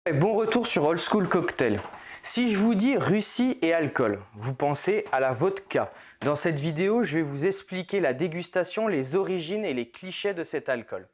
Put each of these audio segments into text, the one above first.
Bon retour sur Old School Cocktail. Si je vous dis Russie et alcool, vous pensez à la vodka. Dans cette vidéo, je vais vous expliquer la dégustation, les origines et les clichés de cet alcool.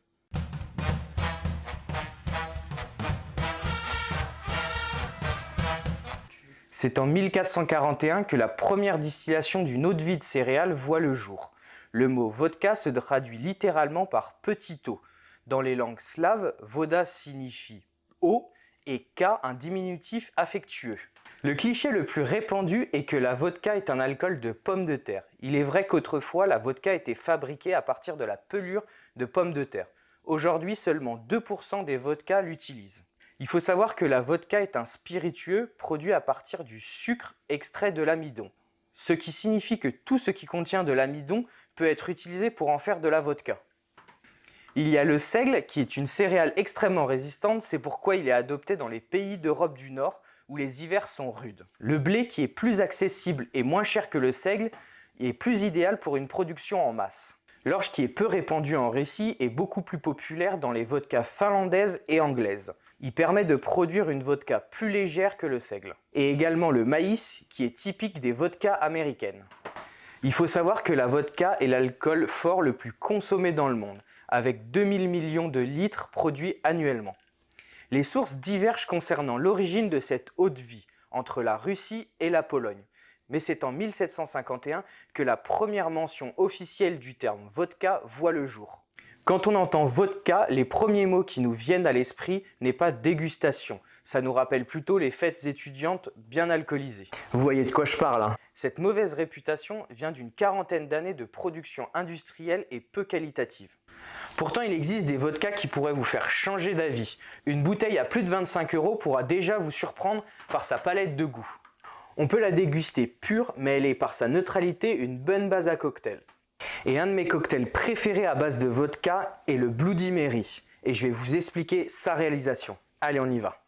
C'est en 1441 que la première distillation d'une eau-de-vie de céréales voit le jour. Le mot vodka se traduit littéralement par petit eau. Dans les langues slaves, voda signifie eau et ka un diminutif affectueux. Le cliché le plus répandu est que la vodka est un alcool de pommes de terre. Il est vrai qu'autrefois, la vodka était fabriquée à partir de la pelure de pommes de terre. Aujourd'hui, seulement 2% des vodkas l'utilisent. Il faut savoir que la vodka est un spiritueux produit à partir du sucre extrait de l'amidon. Ce qui signifie que tout ce qui contient de l'amidon peut être utilisé pour en faire de la vodka. Il y a le seigle qui est une céréale extrêmement résistante, c'est pourquoi il est adopté dans les pays d'Europe du Nord où les hivers sont rudes. Le blé qui est plus accessible et moins cher que le seigle est plus idéal pour une production en masse. L'orge qui est peu répandue en Russie est beaucoup plus populaire dans les vodkas finlandaises et anglaises. Il permet de produire une vodka plus légère que le seigle. Et également le maïs qui est typique des vodkas américaines. Il faut savoir que la vodka est l'alcool fort le plus consommé dans le monde, avec 2000 millions de litres produits annuellement. Les sources divergent concernant l'origine de cette eau-de-vie entre la Russie et la Pologne. Mais c'est en 1751 que la première mention officielle du terme vodka voit le jour. Quand on entend vodka, les premiers mots qui nous viennent à l'esprit n'est pas dégustation. Ça nous rappelle plutôt les fêtes étudiantes bien alcoolisées. Vous voyez de quoi je parle, hein? Cette mauvaise réputation vient d'une quarantaine d'années de production industrielle et peu qualitative. Pourtant, il existe des vodkas qui pourraient vous faire changer d'avis. Une bouteille à plus de 25 € pourra déjà vous surprendre par sa palette de goûts. On peut la déguster pure, mais elle est par sa neutralité une bonne base à cocktail. Et un de mes cocktails préférés à base de vodka est le Bloody Mary. Et je vais vous expliquer sa réalisation. Allez, on y va.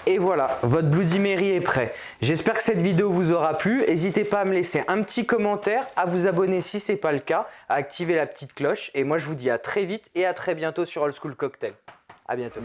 Et voilà, votre Bloody Mary est prêt. J'espère que cette vidéo vous aura plu. N'hésitez pas à me laisser un petit commentaire, à vous abonner si ce n'est pas le cas, à activer la petite cloche. Et moi, je vous dis à très vite et à très bientôt sur Old School Cocktail. À bientôt.